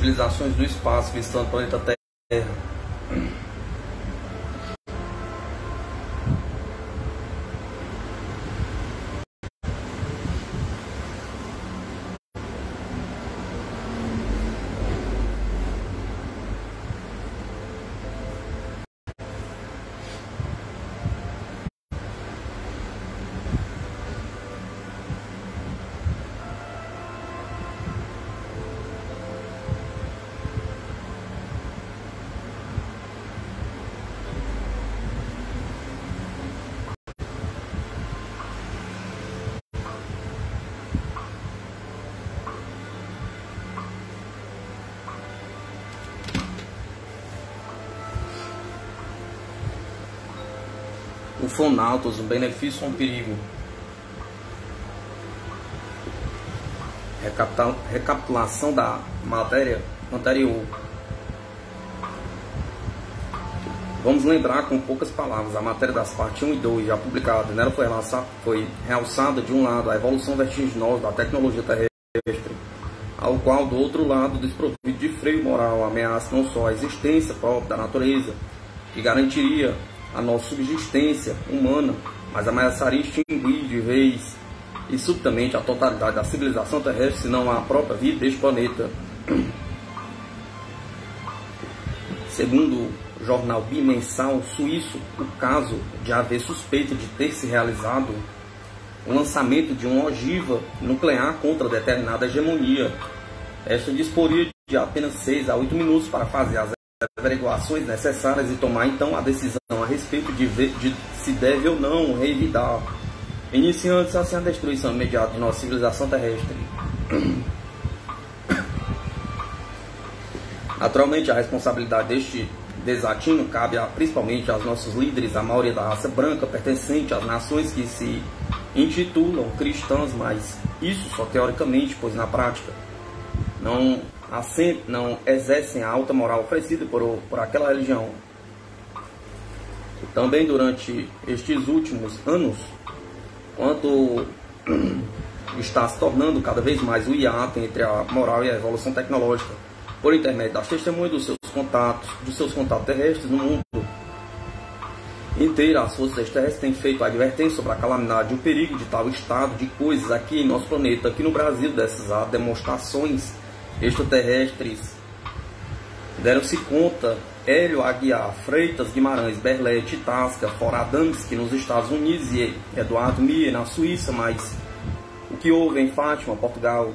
civilizações do espaço visitando o planeta Terra. Ufonautas, um benefício ou um perigo? Recapitulação da matéria anterior. Vamos lembrar com poucas palavras, a matéria das partes 1 e 2, já publicada, nela foi realçada de um lado a evolução vertiginosa da tecnologia terrestre, ao qual do outro lado, desprovido de freio moral, ameaça não só a existência própria da natureza, que garantiria a nossa subsistência humana, mas ameaçaria extinguir de vez e subitamente a totalidade da civilização terrestre, se não a própria vida deste planeta. Segundo o jornal bimensal suíço, o caso de haver suspeita de ter se realizado o lançamento de uma ogiva nuclear contra determinada hegemonia. Esta disporia de apenas 6 a 8 minutos para fazer as averiguações necessárias e tomar então a decisão a respeito de se deve ou não revidar, iniciando-se assim a destruição imediata de nossa civilização terrestre. Naturalmente, a responsabilidade deste desatino cabe principalmente aos nossos líderes, a maioria da raça branca, pertencente às nações que se intitulam cristãs, mas isso só teoricamente, pois na prática não exercem a alta moral oferecida por aquela religião. Também durante estes últimos anos, quanto está se tornando cada vez mais o hiato entre a moral e a evolução tecnológica, por intermédio das testemunhas dos seus contatos terrestres no mundo inteiro, as forças extraterrestres têm feito advertência sobre a calamidade e o perigo de tal estado de coisas aqui em nosso planeta, aqui no Brasil, dessas demonstrações extraterrestres. Deram-se conta Hélio Aguiar, Freitas Guimarães, Berlete, Tasca, Foradamski nos Estados Unidos e Eduardo Mier na Suíça, mas o que houve em Fátima, Portugal?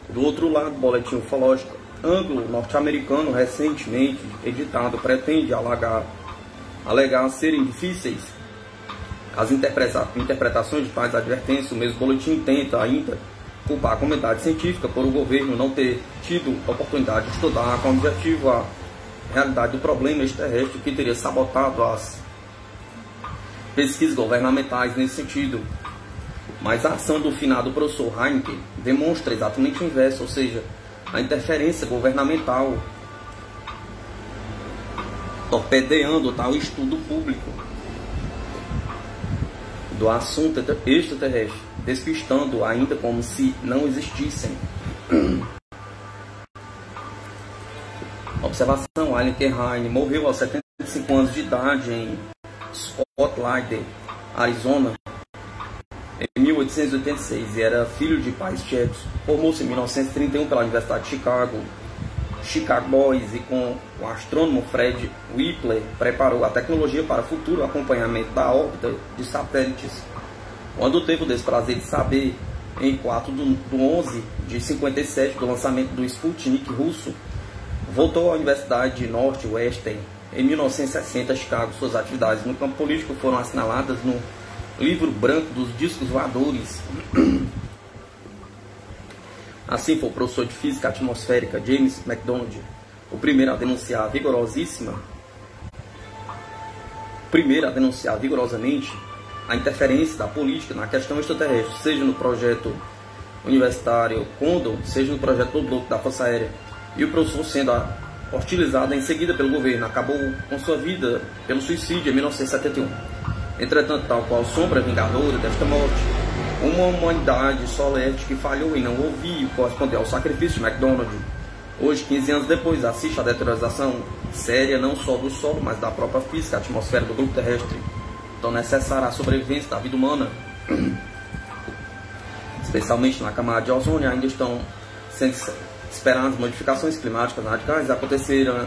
Do outro lado, o boletim ufológico anglo-norte-americano recentemente editado pretende alegar serem difíceis as interpretações de tais advertências. O mesmo boletim tenta ainda culpar a comunidade científica por o governo não ter tido a oportunidade de estudar com objetivo a realidade do problema extraterrestre, que teria sabotado as pesquisas governamentais nesse sentido. Mas a ação do finado professor Heineken demonstra exatamente o inverso, ou seja, a interferência governamental torpedeando tal estudo público do assunto extraterrestre, despistando ainda como se não existissem. Observação: Alan Kehane morreu aos 75 anos de idade em Spotlight, Arizona, em 1886, e era filho de pais tchecos. Formou-se em 1931 pela Universidade de Chicago Boys, e com o astrônomo Fred Whipler preparou a tecnologia para futuro acompanhamento da órbita de satélites. Quando teve o desprazer de saber, em 4 de 11 de 57, do lançamento do Sputnik russo, voltou à Universidade de Northwestern em 1960, Chicago. Suas atividades no campo político foram assinaladas no Livro Branco dos Discos Voadores. Assim foi o professor de física atmosférica James McDonald o primeiro a denunciar vigorosamente a interferência da política na questão extraterrestre, seja no projeto universitário Condor, seja no projeto do bloco da Força Aérea. E o professor, sendo hostilizado em seguida pelo governo, acabou com sua vida pelo suicídio em 1971. Entretanto, tal qual sombra vingadora desta morte, Uma humanidade solerte que falhou em não ouvir e corresponder ao sacrifício de McDonald. Hoje, 15 anos depois, assiste à deterioração séria não só do solo, mas da própria física, a atmosfera do globo terrestre, tão necessária à sobrevivência da vida humana, especialmente na camada de ozônio. Ainda estão sendo esperadas modificações climáticas radicais aconteceram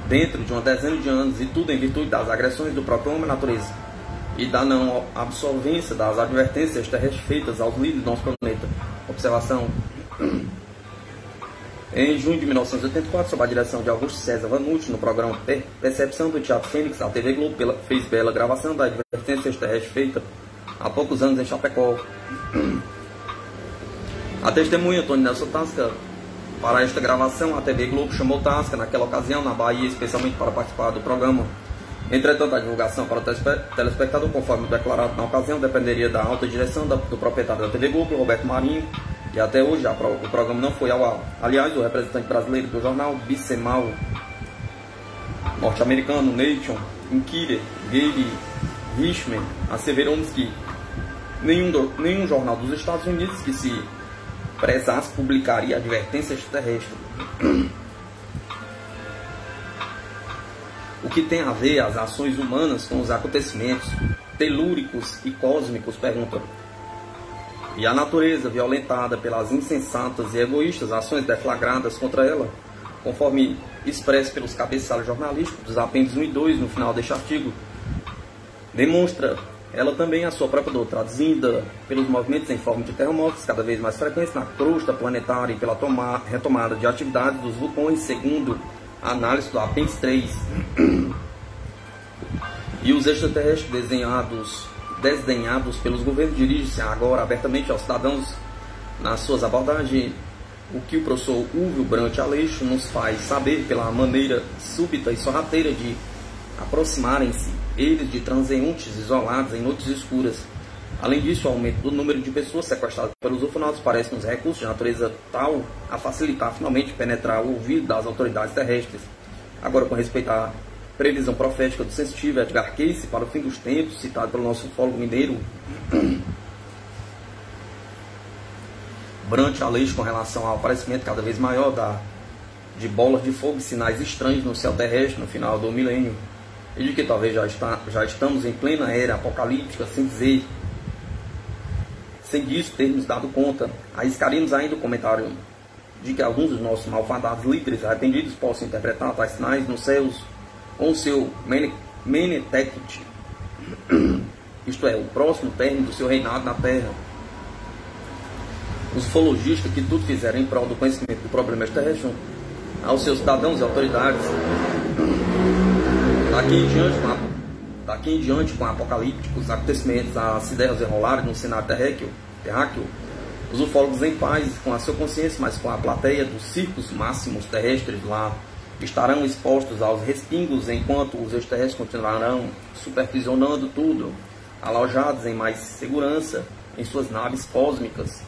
dentro de uma dezena de anos, e tudo em virtude das agressões do próprio homem à natureza e da não absorvência das advertências terrestres feitas aos líderes do nosso planeta. Observação: em junho de 1984, sob a direção de Augusto César Vanucci, no programa Percepção do Teatro Fênix, a TV Globo fez bela gravação da advertência terrestre feita há poucos anos em Chapecó. A testemunha Antônio Nelson Tasca, para esta gravação, a TV Globo chamou Tasca naquela ocasião na Bahia, especialmente para participar do programa. Entretanto, a divulgação para o telespectador, conforme declarado na ocasião, dependeria da alta direção do proprietário da TV Globo, Roberto Marinho, e até hoje o programa não foi ao ar. Aliás, o representante brasileiro do jornal bisemanal norte-americano Nation Inquirer, Gabe Richman, asseverou-nos que nenhum jornal dos Estados Unidos que se prezasse publicaria advertências terrestres. O que tem a ver as ações humanas com os acontecimentos telúricos e cósmicos, pergunta. E a natureza violentada pelas insensatas e egoístas ações deflagradas contra ela, conforme expresso pelos cabeçalhos jornalísticos dos apêndices 1 e 2 no final deste artigo, demonstra ela também a sua própria dor, traduzida pelos movimentos em forma de terremotos cada vez mais frequentes na crosta planetária e pela retomada de atividades dos vulcões, segundo a análise do apêndice 3. E os extraterrestres desdenhados pelos governos dirigem-se agora abertamente aos cidadãos nas suas abordagens, o que o professor Úvio Brant Aleixo nos faz saber pela maneira súbita e sorrateira de aproximarem-se eles de transeuntes isolados em noites escuras. Além disso, o aumento do número de pessoas sequestradas pelos ufonautas parece nos recursos de natureza tal a facilitar finalmente penetrar o ouvido das autoridades terrestres. Agora, com respeito à previsão profética do sensitivo Edgar Cayce para o fim dos tempos, citado pelo nosso ufólogo mineiro Brant Aleixo, com relação ao aparecimento cada vez maior de bolas de fogo e sinais estranhos no céu terrestre no final do milênio, e de que talvez já estamos em plena era apocalíptica, sem disso termos dado conta, arriscaríamos ainda o comentário de que alguns dos nossos malfadados líderes arrependidos possam interpretar tais sinais nos céus com o seu Meneteket, isto é, o próximo término do seu reinado na Terra. Os ufologistas que tudo fizeram em prol do conhecimento do problema terrestre aos seus cidadãos e autoridades, daqui em diante, com apocalípticos acontecimentos, as ideias enrolarem no cenário terráqueo, os ufólogos em paz com a sua consciência, mas com a plateia dos circos máximos terrestres lá, estarão expostos aos respingos, enquanto os extraterrestres continuarão supervisionando tudo, alojados em mais segurança em suas naves cósmicas.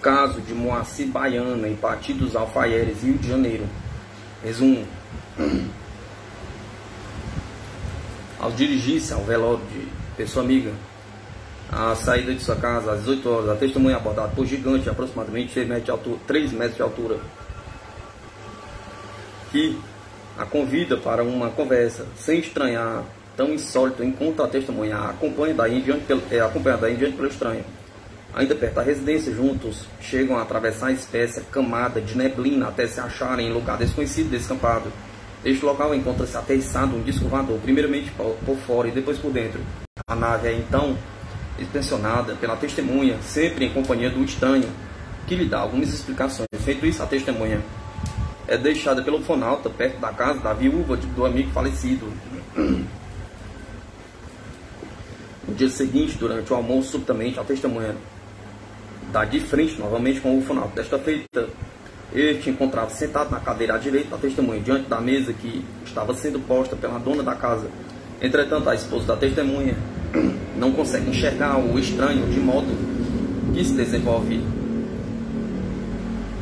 Caso de Moacir Baiana, em Pati dos Alfaieiras, Rio de Janeiro. Resumo: Ao dirigir-se ao velório de pessoa amiga, a saída de sua casa às 18 horas, a testemunha é abordada por gigante de aproximadamente 3 metros de altura, que a convida para uma conversa, sem estranhar tão insólito enquanto a testemunha acompanha daí em diante pelo estranho. Ainda perto da residência, juntos chegam a atravessar a espécie camada de neblina até se acharem em lugar desconhecido descampado. Este local encontra-se aterrissado um disco voador, primeiramente por fora e depois por dentro. A nave é então inspecionada pela testemunha, sempre em companhia do estranho, que lhe dá algumas explicações. Feito isso, a testemunha é deixada pelo fonauta perto da casa da viúva do amigo falecido. No dia seguinte, durante o almoço, subitamente, a testemunha dá de frente novamente com o fonauta. Desta feita, este encontrava-se sentado na cadeira à direita da testemunha, diante da mesa que estava sendo posta pela dona da casa. Entretanto, a esposa da testemunha não consegue enxergar o estranho, de modo que se desenvolve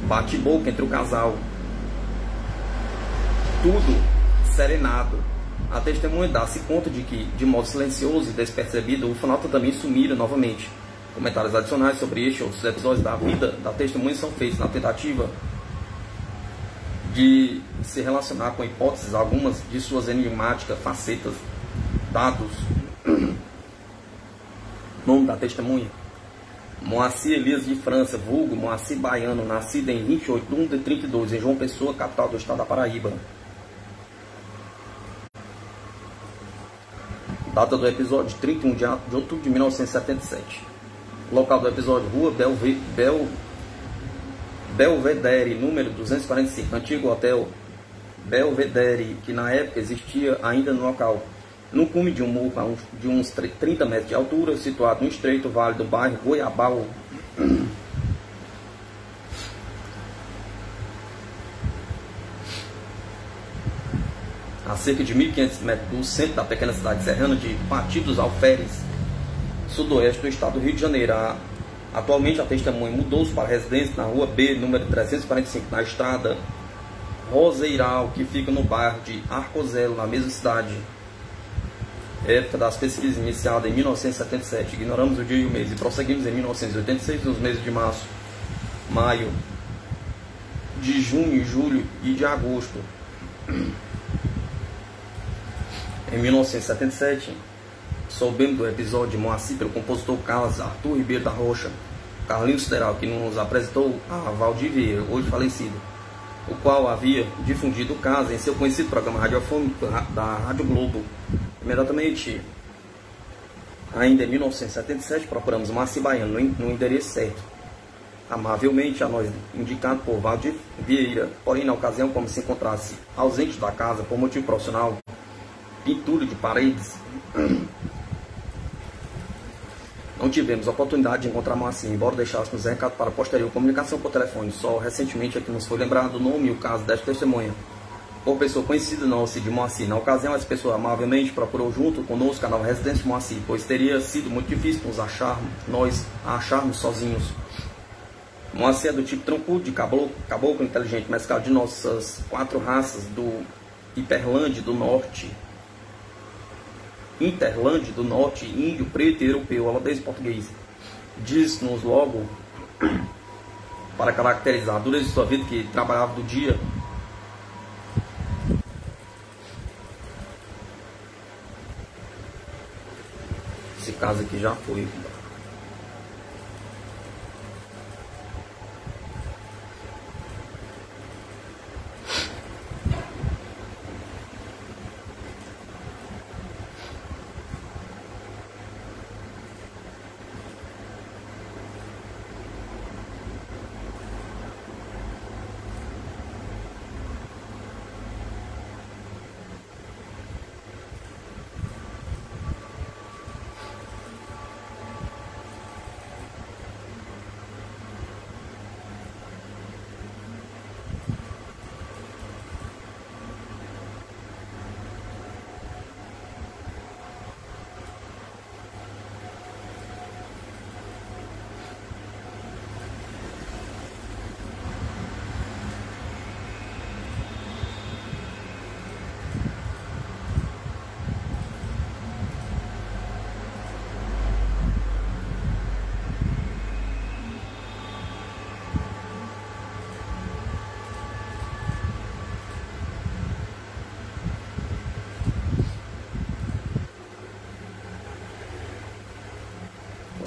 bate-boca entre o casal. Tudo serenado. A testemunha dá-se conta de que, de modo silencioso e despercebido, o fonauta também sumira novamente. Comentários adicionais sobre este e outros episódios da vida da testemunha são feitos na tentativa de se relacionar com hipóteses algumas de suas enigmáticas facetas. Dados. Nome da testemunha: Moacir Elias de França, vulgo Moacir Baiano, nascido em 28 de 1 de 32, em João Pessoa, capital do estado da Paraíba. Data do episódio: 31 de outubro de 1977. Local do episódio: Rua Belvedere, número 245, antigo hotel Belvedere, que na época existia ainda no local. No cume de um morro de uns 30 metros de altura, situado no estreito vale do bairro Goiabal. A cerca de 1.500 metros do centro da pequena cidade serrana de Pati dos Alferes, sudoeste do estado do Rio de Janeiro. Atualmente a testemunha mudou-se para a residência na rua B, número 345, na estrada Roseiral, que fica no bairro de Arcozelo, na mesma cidade. Época das pesquisas iniciada em 1977. Ignoramos o dia e o mês e prosseguimos em 1986, nos meses de março, maio, de junho, julho e de agosto. Em 1977, soubemos do episódio de Moacir pelo compositor Carlos Arthur Ribeiro da Rocha, Carlinhos Federal, que nos apresentou a Valdir Vieira, hoje falecido, o qual havia difundido o caso em seu conhecido programa radiofônico da Rádio Globo. Imediatamente, ainda em 1977, procuramos Moacir Baiano no endereço certo, amavelmente a nós indicado por Valdir Vieira, porém na ocasião, como se encontrasse ausente da casa por motivo profissional, pintura de paredes, não tivemos a oportunidade de encontrar Moacir, embora deixássemos recado para posterior comunicação por telefone. Só recentemente é que nos foi lembrado o nome e o caso desta testemunha, por pessoa conhecida nossa de Moacir. Na ocasião, essa pessoa amavelmente procurou junto conosco a nova residência de Moacir, pois teria sido muito difícil nós acharmos sozinhos. Moacir é do tipo troncudo, de caboclo inteligente, mesclado de nossas 4 raças do Interlândia do Norte, índio, preto e europeu, holandês e português. Diz-nos logo, para caracterizar a dureza de sua vida, que trabalhava do dia esse caso aqui já foi.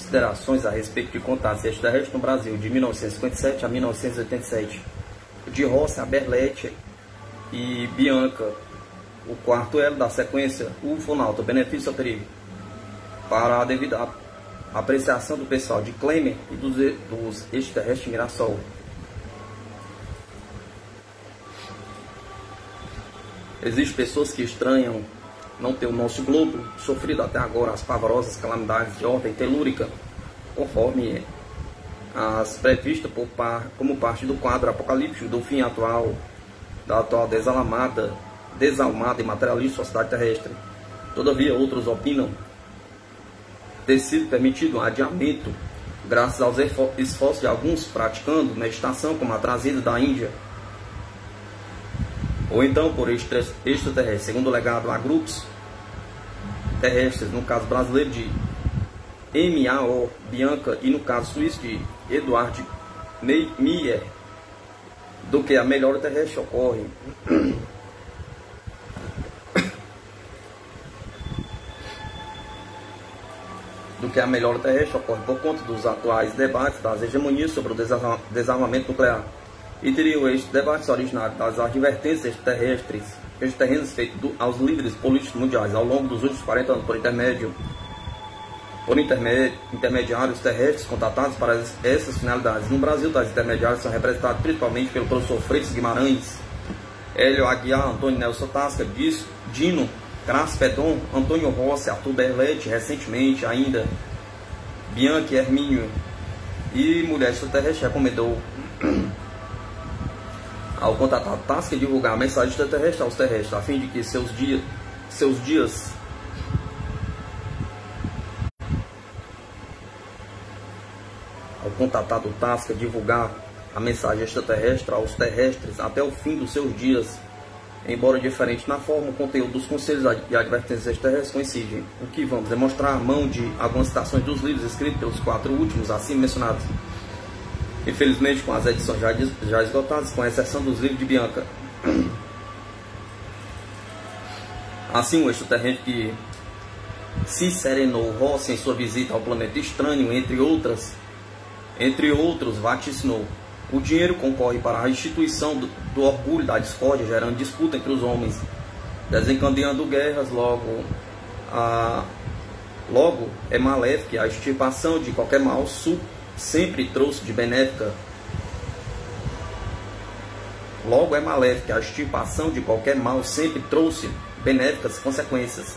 considerações a respeito de contatos extraterrestres no Brasil de 1957 a 1987. De Rossi a Berletti e Bianca, o quarto elo da sequência ufonauta, benefício ou perigo, para a devida apreciação do pessoal de Klemer e dos extraterrestres Mirassol. Existem pessoas que estranham não ter o nosso globo sofrido até agora as pavorosas calamidades de ordem telúrica, conforme as previstas como parte do quadro apocalíptico do fim atual, da atual desalmada e materialista sociedade terrestre. Todavia, outros opinam ter sido permitido um adiamento graças aos esforços de alguns praticando meditação, como a trazida da Índia, ou então por extraterrestres, segundo o legado a grupos terrestres, no caso brasileiro de M.A.O. Bianca e no caso suíço de Eduard Meyer, do que a melhora terrestre ocorre. Por conta dos atuais debates das hegemonias sobre o desarmamento nuclear. E teriam estes debates originários das advertências terrestres feitos aos líderes políticos mundiais ao longo dos últimos 40 anos por intermediários terrestres contatados para essas finalidades. No Brasil, tais intermediários são representados principalmente pelo professor Freitas Guimarães, Hélio Aguiar, Antônio Nelson Tasca, Dino Craspedon, Antônio Rossi, Arthur Berletti, recentemente ainda Bianchi Hermínio. E Mulher Extraterrestre recomendou ao contatado Tasca divulgar a mensagem extraterrestre aos terrestres, a fim de que seus dias ao contatado Tasca divulgar a mensagem extraterrestre aos terrestres até o fim dos seus dias, embora diferente na forma, o conteúdo dos conselhos e advertências extraterrestres coincidem. O que vamos demonstrar à mão de algumas citações dos livros escritos pelos 4 últimos acima mencionados, infelizmente com as edições já esgotadas, com exceção dos livros de Bianca. Assim, o extraterrestre que se serenou Rossi em sua visita ao planeta estranho, entre outros, vaticinou: o dinheiro concorre para a instituição do orgulho, da discórdia, gerando disputa entre os homens, desencadeando guerras. Logo é maléfica a extirpação de qualquer mal, sempre trouxe de benéfica. Logo é maléfica a extirpação de qualquer mal, sempre trouxe benéficas consequências.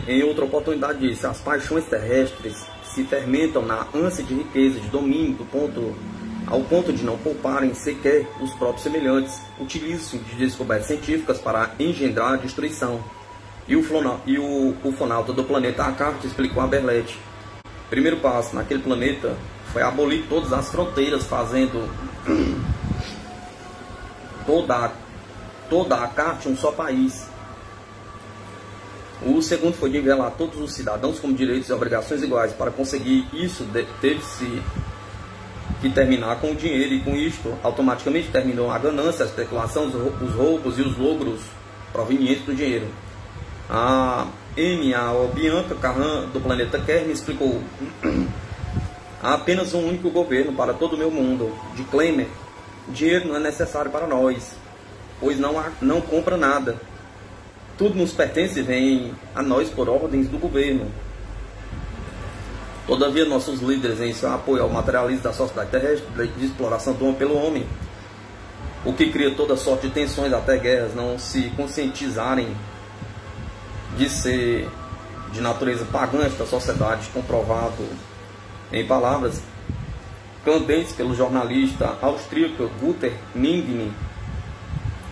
Em outra oportunidade disse: as paixões terrestres se fermentam na ânsia de riqueza, de domínio, ao ponto de não pouparem sequer os próprios semelhantes. Utilizam-se de descobertas científicas para engendrar a destruição. E o ufonauta do planeta Akart explicou a Berletti: primeiro passo naquele planeta foi abolir todas as fronteiras, fazendo toda a Akart um só país. O segundo foi de nivelar todos os cidadãos com direitos e obrigações iguais. Para conseguir isso, teve-se que terminar com o dinheiro, e com isto automaticamente terminou a ganância, a especulação, os roubos e os logros provenientes do dinheiro. A M.A.O. Bianca Carran, do planeta Kerm, explicou: há apenas um único governo para todo o meu mundo. De Klemer: dinheiro não é necessário para nós, pois não compra nada. Tudo nos pertence e vem a nós por ordens do governo. Todavia, nossos líderes, em seu apoio ao materialismo da sociedade terrestre, de exploração do homem pelo homem, o que cria toda sorte de tensões, até guerras, não se conscientizarem de ser de natureza pagã esta sociedade, comprovado em palavras candentes pelo jornalista austríaco Guter Ningni.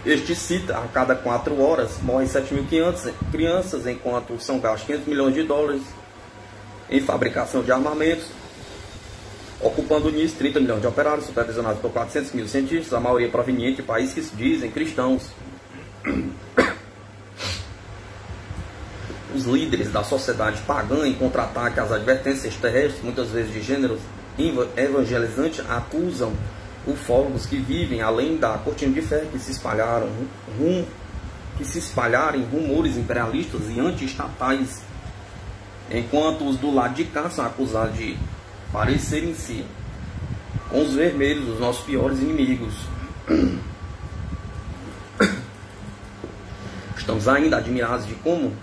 Este cita: a cada 4 horas morrem 7.500 crianças, enquanto são gastos 500 milhões de dólares em fabricação de armamentos, ocupando nisso 30 milhões de operários, supervisionados por 400 mil cientistas, a maioria proveniente de países que se dizem cristãos. Os líderes da sociedade pagã, em contra-ataque às advertências terrestres, muitas vezes de gêneros evangelizantes, acusam ufólogos que vivem além da cortina de ferro, que se espalharem rumores imperialistas e anti-estatais enquanto os do lado de cá são acusados de parecer em si com os vermelhos, os nossos piores inimigos. Estamos ainda admirados de como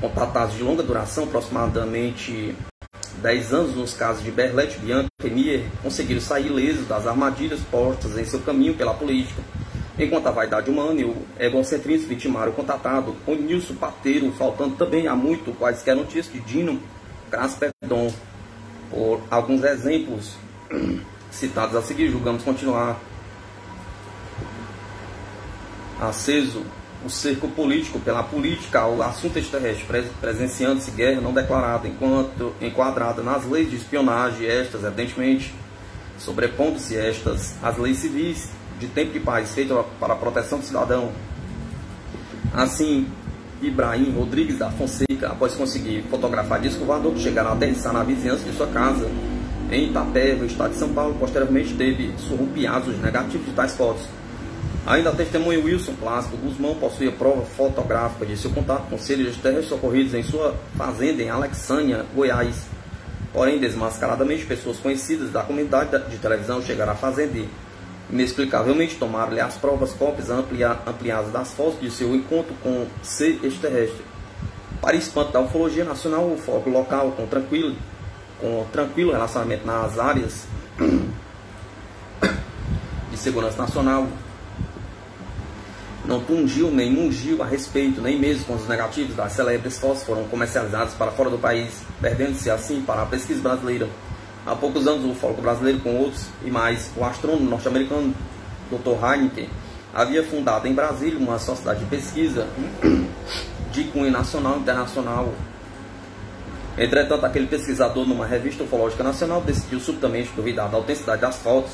contatados de longa duração, aproximadamente 10 anos nos casos de Berlete, Bianca e Mier, conseguiram sair ilesos das armadilhas postas em seu caminho pela política, enquanto a vaidade humana e o egocentrismo vitimaram o contatado com Nilson Pateiro, faltando também há muito quaisquer notícias de Dino Grasperdon. Por alguns exemplos citados a seguir, julgamos continuar aceso o cerco político pela política ao assunto extraterrestre, presenciando-se guerra não declarada, enquanto enquadrada nas leis de espionagem, estas, evidentemente, sobrepondo-se estas às leis civis de tempo de paz, feitas para a proteção do cidadão. Assim, Ibrahim Rodrigues da Fonseca, após conseguir fotografar disco voador que chegaram a aterrissar na vizinhança de sua casa, em Itapeva, estado de São Paulo, posteriormente teve surrupiados os negativos de tais fotos. Ainda a testemunha Wilson Plácido Guzmão possuía prova fotográfica de seu contato com seres extraterrestres ocorridos em sua fazenda em Alexânia, Goiás. Porém, desmascaradamente, pessoas conhecidas da comunidade de televisão chegaram à fazenda e, inexplicavelmente, tomaram-lhe as provas, cópias ampliadas das fotos de seu encontro com ser extraterrestre. Para espanto da ufologia nacional, o foco local, com tranquilo relacionamento nas áreas de segurança nacional, não tungiu nem mungiu a respeito, nem mesmo com os negativos das celebres fotos foram comercializados para fora do país, perdendo-se assim para a pesquisa brasileira. Há poucos anos, o ufólogo brasileiro, com outros e mais, o astrônomo norte-americano Dr. Heineken, havia fundado em Brasília uma sociedade de pesquisa de cunho nacional e internacional. Entretanto, aquele pesquisador, numa revista ufológica nacional, decidiu subitamente duvidar da autenticidade das fotos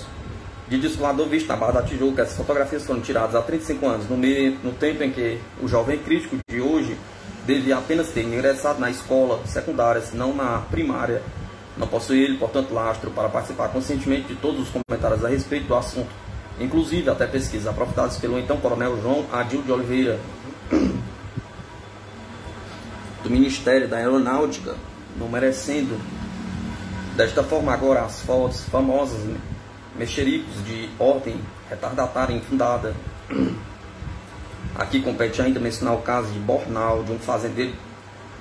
de disco voador visto na Barra da Tijuca. Essas fotografias foram tiradas há 35 anos, no tempo em que o jovem crítico de hoje devia apenas ter ingressado na escola secundária, se não na primária. Não possui ele, portanto, lastro para participar conscientemente de todos os comentários a respeito do assunto, inclusive até pesquisas aprofundadas pelo então coronel João Adil de Oliveira, do Ministério da Aeronáutica, não merecendo desta forma agora as fotos famosas mexericos de ordem retardatária infundada. Aqui compete ainda mencionar o caso de Bornal, de um fazendeiro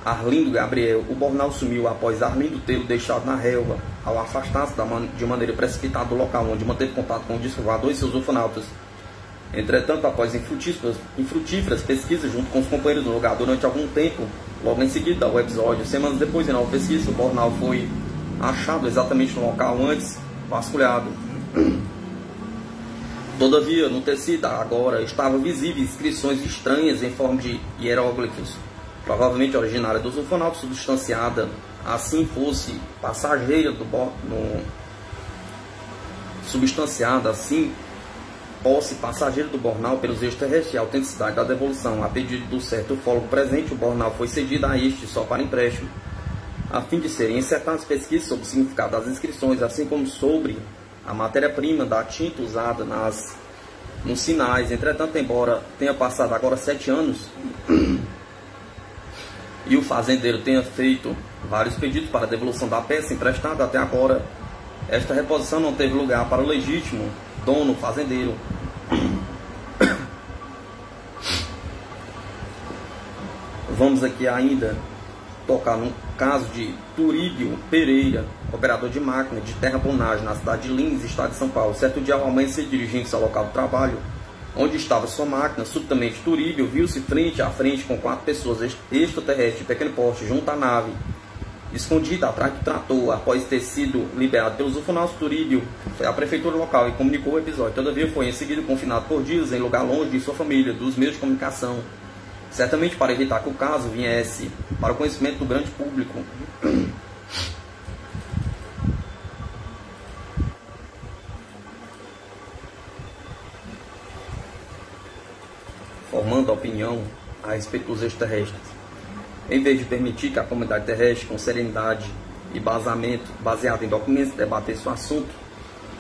Arlindo Gabriel. O Bornal sumiu após Arlindo tê-lo deixado na relva, ao afastar-se de maneira precipitada do local onde manteve contato com o disco voador e seus ufonautas. Entretanto, após infrutíferas pesquisas junto com os companheiros do lugar durante algum tempo, logo em seguida ao episódio, semanas depois, em nova pesquisa, o Bornal foi achado exatamente no local antes vasculhado. Todavia, no tecido agora estavam visíveis inscrições estranhas em forma de hieróglifos, provavelmente originária dos ufonautas, substanciada assim fosse passageira do posse passageira do Bornal pelos extraterrestres e a autenticidade da devolução. A pedido do certo ufólogo presente, o Bornal foi cedido a este só para empréstimo, a fim de serem encerradas pesquisas sobre o significado das inscrições, assim como sobre a matéria-prima da tinta usada nos sinais. Entretanto, embora tenha passado agora 7 anos e o fazendeiro tenha feito vários pedidos para a devolução da peça emprestada, até agora esta reposição não teve lugar para o legítimo dono fazendeiro. Vamos aqui ainda tocar no caso de Turíbio Pereira, operador de máquina de terraplanagem na cidade de Lins, estado de São Paulo. Certo dia, ao amanhecer, dirigindo-se ao local do trabalho, onde estava sua máquina, subitamente Turíbio viu-se frente a frente com 4 pessoas extraterrestres de pequeno porte junto à nave, escondida atrás do trator. Após ter sido liberado pelos ufonautas, Turíbio foi à prefeitura local e comunicou o episódio. Todavia, foi em seguida confinado por dias em lugar longe de sua família, dos meios de comunicação, certamente para evitar que o caso viesse para o conhecimento do grande público. Formando a opinião a respeito dos extraterrestres. Em vez de permitir que a comunidade terrestre, com serenidade e baseado em documentos, debatesse o assunto,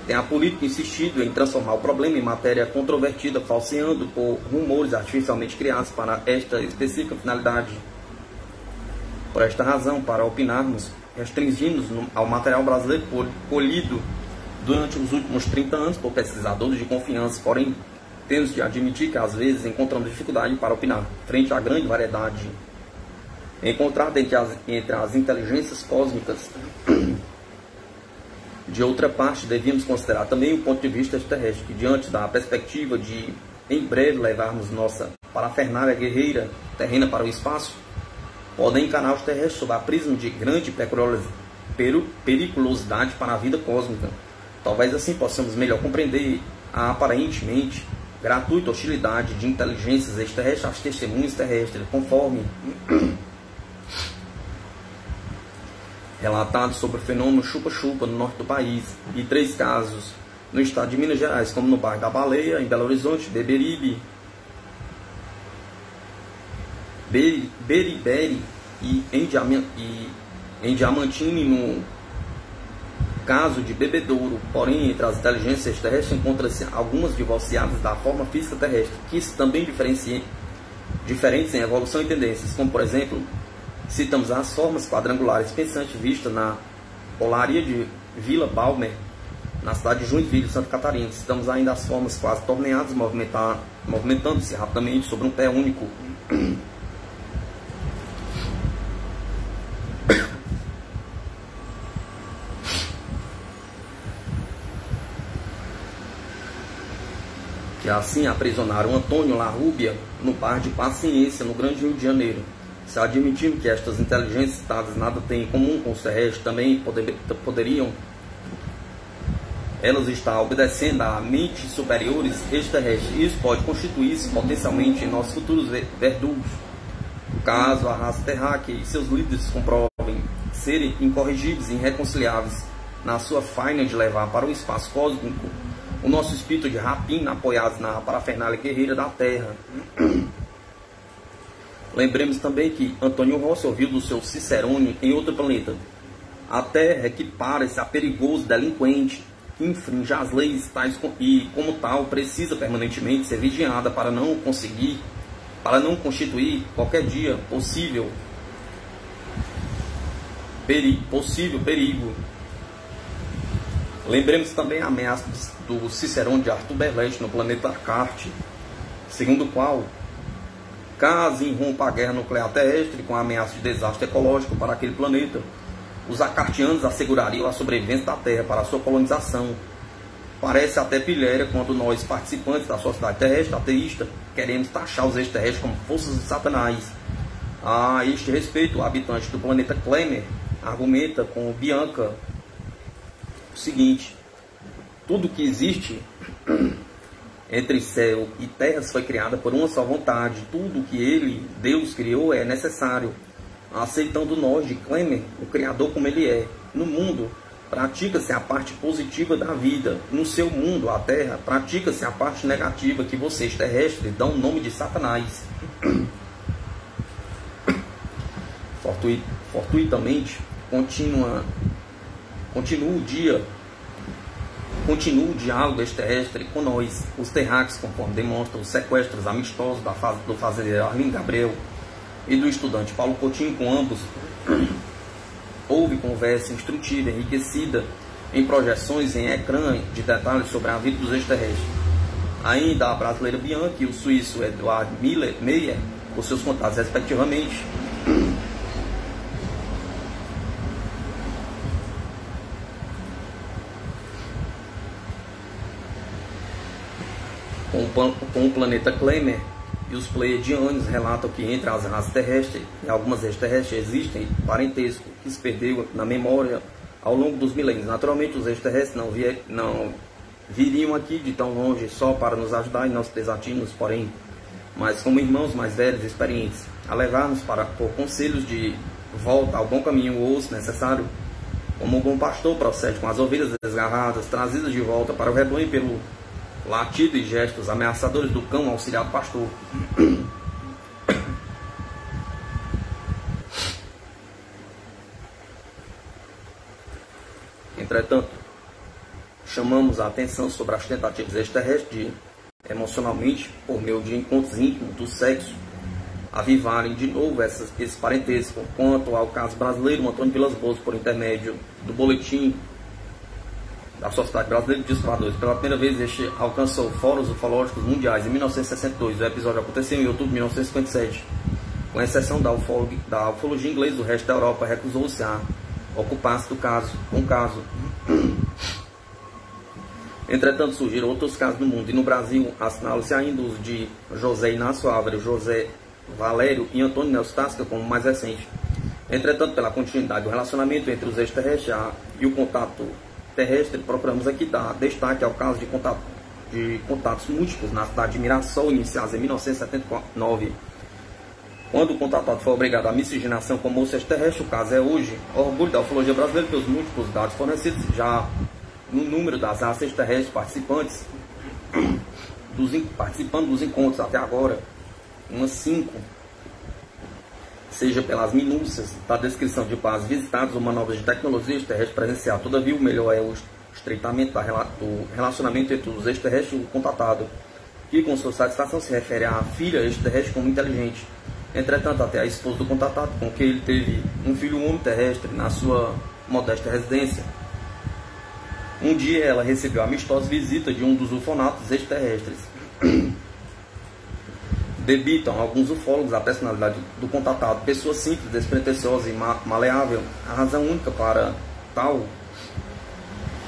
tem a política insistido em transformar o problema em matéria controvertida, falseando por rumores artificialmente criados para esta específica finalidade. Por esta razão, para opinarmos, restringimos ao material brasileiro colhido durante os últimos 30 anos por pesquisadores de confiança, porém temos de admitir que às vezes encontramos dificuldade para opinar, frente à grande variedade encontrada entre as inteligências cósmicas. De outra parte, devíamos considerar também o ponto de vista extraterrestre, que diante da perspectiva de em breve levarmos nossa parafernália guerreira terrena para o espaço, podem encarar os terrestres sob a prisma de grande periculosidade para a vida cósmica. Talvez assim possamos melhor compreender a aparentemente gratuita hostilidade de inteligências extraterrestres às testemunhas terrestres, conforme relatado sobre o fenômeno chupa-chupa no norte do país, e 3 casos no estado de Minas Gerais, como no bairro da Baleia, em Belo Horizonte, Beberibe, Beriberi e em Diamantini, no caso de Bebedouro. Porém, entre as inteligências terrestres encontram-se algumas divorciadas da forma física terrestre, que também diferentes em evolução e tendências, como por exemplo, citamos as formas quadrangulares pensantes vistas na polaria de Vila Balmer, na cidade de Joinville, Santa Catarina. Citamos ainda as formas quase torneadas, movimentando-se rapidamente sobre um pé único. Que assim aprisionaram Antônio Larrubia no bar de Paciência, no Grande Rio de Janeiro. Se admitindo que estas inteligências citadas nada têm em comum com os terrestres, também poderiam elas estar obedecendo a mentes superiores extraterrestres. Isso pode constituir-se potencialmente em nossos futuros verdugos. Caso a raça terráquea e seus líderes comprovem serem incorrigíveis e irreconciliáveis na sua faina de levar para o espaço cósmico o nosso espírito de rapina, apoiados na parafernália guerreira da Terra. Lembremos também que Antônio Rossi ouviu do seu Cicerone em outro planeta: a Terra é que parece a perigoso delinquente, que infringe as leis tais e, como tal, precisa permanentemente ser vigiada para não constituir qualquer dia possível perigo. Lembremos também a ameaça do Cicerone de Arthur Berleste no planeta Carte, segundo o qual, caso irrompa a guerra nuclear terrestre com a ameaça de desastre ecológico para aquele planeta, os acartianos assegurariam a sobrevivência da Terra para a sua colonização. Parece até pilhéria quando nós, participantes da sociedade terrestre ateísta, queremos taxar os extraterrestres como forças de Satanás. A este respeito, o habitante do planeta Klemer argumenta com Bianca o seguinte: tudo que existe entre céu e terras foi criado por uma só vontade. Tudo que Deus criou é necessário. Aceitando nós de Klemer o Criador como ele é. No mundo, pratica-se a parte positiva da vida. No seu mundo, a Terra, pratica-se a parte negativa que vocês terrestres dão o nome de Satanás. Fortuitamente, continua o diálogo extraterrestre com nós, os terráqueos, conforme demonstram os sequestros amistosos do fazendeiro Arlindo Gabriel e do estudante Paulo Coutinho. Com ambos houve conversa instrutiva, enriquecida em projeções em ecrã de detalhes sobre a vida dos extraterrestres. Ainda a brasileira Bianca e o suíço Eduard Meyer, por seus contatos respectivamente. Com o planeta Klemer e os pleiadianos relatam que entre as raças terrestres e algumas extraterrestres existem parentesco que se perdeu na memória ao longo dos milênios. Naturalmente, os extraterrestres não viriam aqui de tão longe só para nos ajudar em nossos desatinos, porém, mas como irmãos mais velhos e experientes, a levar-nos por conselhos de volta ao bom caminho, ou, se necessário, como um bom pastor procede com as ovelhas desgarradas, trazidas de volta para o rebanho pelo latido e gestos ameaçadores do cão auxiliar do pastor. Entretanto, chamamos a atenção sobre as tentativas extraterrestres de, emocionalmente, por meio de encontros íntimos do sexo, avivarem de novo esse parentesco. Quanto ao caso brasileiro, o Antônio Vilas Boas, por intermédio do boletim da Sociedade Brasileira de Exploradores, pela primeira vez este alcançou fóruns ufológicos mundiais em 1962. O episódio aconteceu em outubro de 1957. Com exceção da ufologia inglesa, o resto da Europa recusou-se a ocupar-se com o caso. Entretanto, surgiram outros casos no mundo, e no Brasil assinala-se ainda os de José Inácio Álvares, José Valério e Antônio Nelson Tasca como mais recente. Entretanto, pela continuidade do relacionamento entre os extraterrestres e o contato terrestre, procuramos aqui dar destaque ao caso de contatos múltiplos na cidade de Mirassol, iniciados em 1979. Quando o contatado foi obrigado à miscigenação com moço extraterrestre, o caso é hoje orgulho da ufologia brasileira pelos múltiplos dados fornecidos já no número das raças extraterrestres participando dos encontros até agora, umas 5, seja pelas minúcias da descrição de bases visitadas ou manobras de tecnologia extraterrestre presencial. Todavia, o melhor é o estreitamento do relacionamento entre os extraterrestres e o contatado, que com sua satisfação se refere à filha extraterrestre como inteligente. Entretanto, até a esposa do contatado, com quem ele teve um filho homem terrestre na sua modesta residência. Um dia ela recebeu a amistosa visita de um dos ufonatos extraterrestres. Debitam alguns ufólogos a personalidade do contatado, pessoa simples, despretensiosa e maleável. A razão única para tal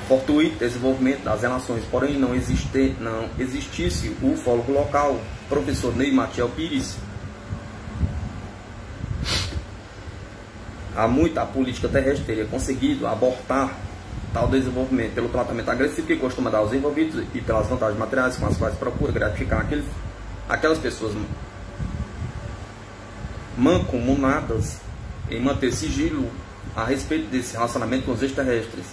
fortuito desenvolvimento das relações, porém não existisse o ufólogo local, professor Ney Matiel Pires. Há muito a política terrestre teria conseguido abortar tal desenvolvimento pelo tratamento agressivo que costuma dar aos envolvidos e pelas vantagens materiais com as quais procura gratificar aquelas pessoas mancomunadas em manter sigilo a respeito desse relacionamento com os extraterrestres.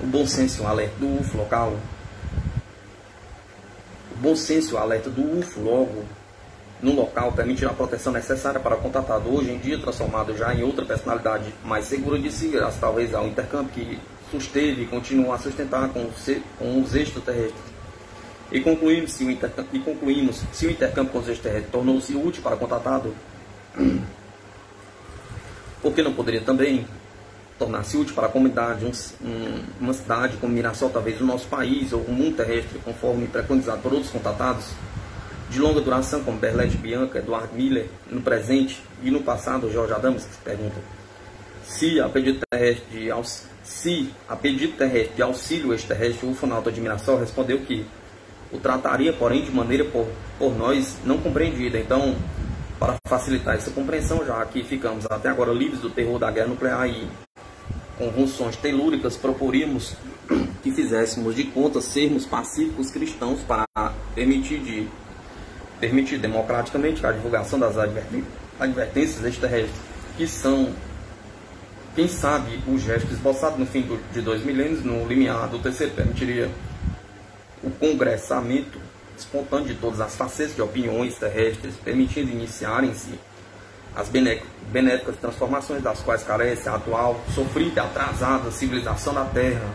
O bom senso e o alerta do UFO local. O bom senso e o alerta do UFO logo no local permitirá a proteção necessária para o contatado, hoje em dia transformado já em outra personalidade mais segura de si, graças talvez ao intercâmbio que susteve e continua a sustentar com os extraterrestres. E concluímos, se o intercâmbio com os extraterrestres tornou-se útil para o contatado, por que não poderia também tornar-se útil para a comunidade, uma cidade como Mirassol, talvez o nosso país ou o mundo terrestre, conforme preconizado por outros contatados de longa duração, como Berlete Bianca, Eduardo Miller, no presente e no passado, Jorge Adams, que se pergunta se a pedido terrestre de auxílio extraterrestre, o ufonauta de Mirassol respondeu que o trataria, porém, de maneira por nós não compreendida. Então, para facilitar essa compreensão, já que ficamos até agora livres do terror da guerra nuclear e com funções telúricas, proporíamos que fizéssemos de conta sermos pacíficos cristãos para permitir democraticamente a divulgação das advertências extraterrestres, que são, quem sabe, o gesto esboçado no fim de 2 milênios, no limiar do terceiro, permitiria o congressamento espontâneo de todas as facetas de opiniões terrestres, permitindo iniciarem-se as benéficas transformações das quais carece a atual, sofrida e atrasada civilização da Terra.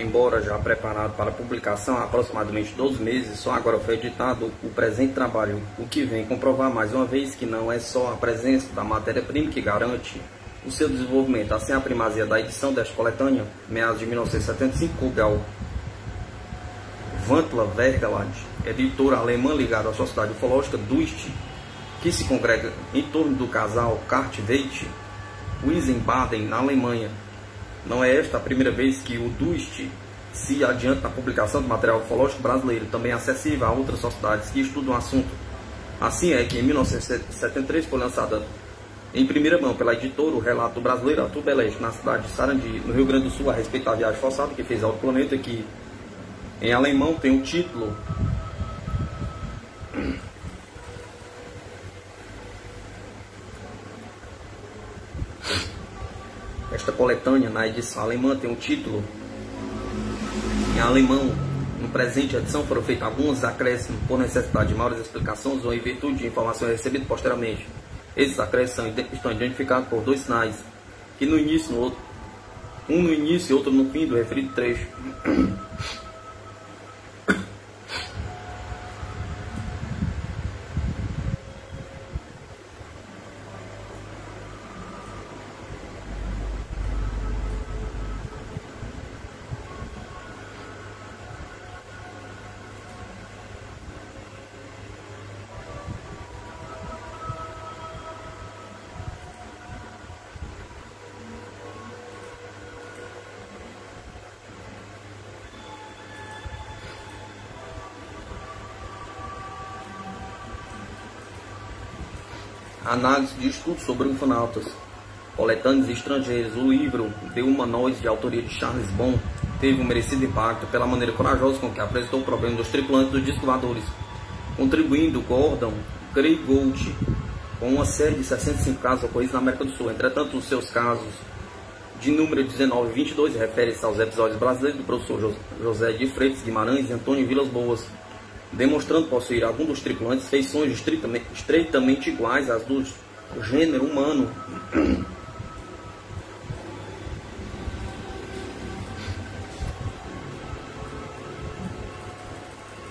embora já preparado para publicação há aproximadamente 12 meses, só agora foi editado o presente trabalho, o que vem comprovar mais uma vez que não é só a presença da matéria-prima que garante o seu desenvolvimento. Assim, a primazia da edição desta coletânea, meados de 1975, coube ao Vantla Vergeland, editora alemã ligada à Sociedade Ufológica Dust, que se congrega em torno do casal Cartwright Wiesbaden, na Alemanha. Não é esta a primeira vez que o Dust se adianta na publicação de material ufológico brasileiro, também acessível a outras sociedades que estudam o assunto. Assim é que em 1973 foi lançada em primeira mão pela editora o relato brasileiro Arthur Beleste, na cidade de Sarandi, no Rio Grande do Sul, a respeito da viagem forçada que fez ao planeta, que em alemão tem o título Esta coletânea, na edição alemã, tem o título em alemão. No presente edição foram feitos alguns acréscimos por necessidade de maiores explicações ou em virtude de informações recebidas posteriormente. Esses acréscimos estão identificados por dois sinais, que no início, um no início e outro no fim do referido trecho. Análise de estudos sobre ufonautas, coletâneos estrangeiros. O livro The Humanoids, de autoria de Charles Bond, teve um merecido impacto pela maneira corajosa com que apresentou o problema dos tripulantes dos discos voadores, contribuindo Gordon Grey Gold com uma série de 65 casos ocorridos na América do Sul. Entretanto, os seus casos de número 19 e 22 referem-se aos episódios brasileiros do professor José de Freitas Guimarães e Antônio Vilas Boas, demonstrando possuir alguns dos tripulantes feições estreitamente iguais às do gênero humano.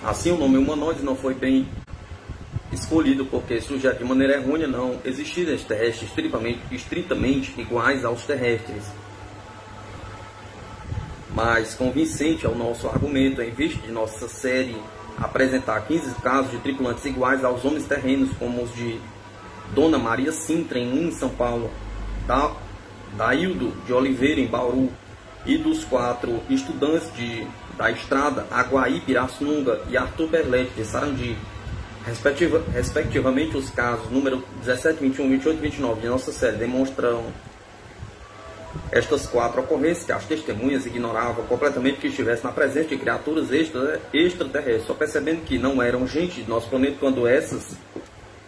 Assim, o nome humanoide não foi bem escolhido porque sugere de maneira errônea não existir extraterrestres estritamente iguais aos terrestres. Mas convincente é o nosso argumento, em vista de nossa série apresentar 15 casos de tripulantes iguais aos homens terrenos, como os de Dona Maria Sintra, em São Paulo, Daildo de Oliveira, em Bauru, e dos 4 estudantes da estrada Aguaí, Pirassununga, e Arthur Berlete, de Sarandi, respectivamente. Os casos número 17, 21, 28 e 29 de nossa série demonstram estas 4 ocorrências que as testemunhas ignoravam completamente que estivesse na presença de criaturas extraterrestres, só percebendo que não eram gente de nosso planeta quando essas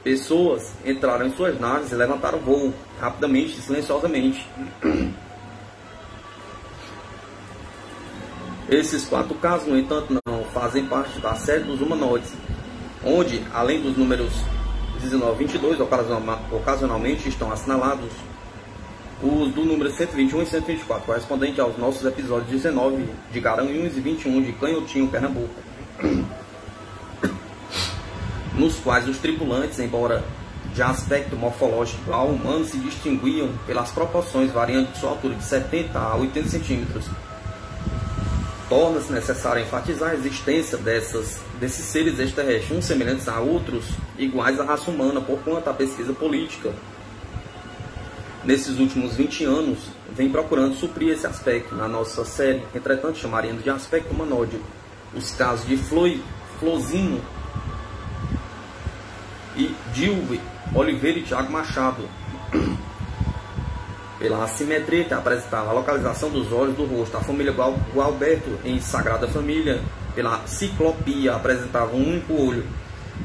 pessoas entraram em suas naves e levantaram voo rapidamente e silenciosamente. Esses 4 casos, no entanto, não fazem parte da série dos humanoides, onde, além dos números 19 e 22, ocasionalmente estão assinalados os do número 121 e 124, correspondente aos nossos episódios 19 de Garanhuns e 21 de Canhotinho, Pernambuco, nos quais os tripulantes, embora de aspecto morfológico ao humano, se distinguiam pelas proporções variando de sua altura de 70 a 80 centímetros. Torna-se necessário enfatizar a existência desses seres extraterrestres, uns semelhantes a outros, iguais à raça humana, porquanto a pesquisa política nesses últimos 20 anos vem procurando suprir esse aspecto. Na nossa série, entretanto, chamaríamos de aspecto humanoide os casos de Flozino e Dilve Oliveira e Tiago Machado, pela assimetria que apresentava a localização dos olhos do rosto. A família Gualberto, em Sagrada Família, pela ciclopia, apresentava um único olho.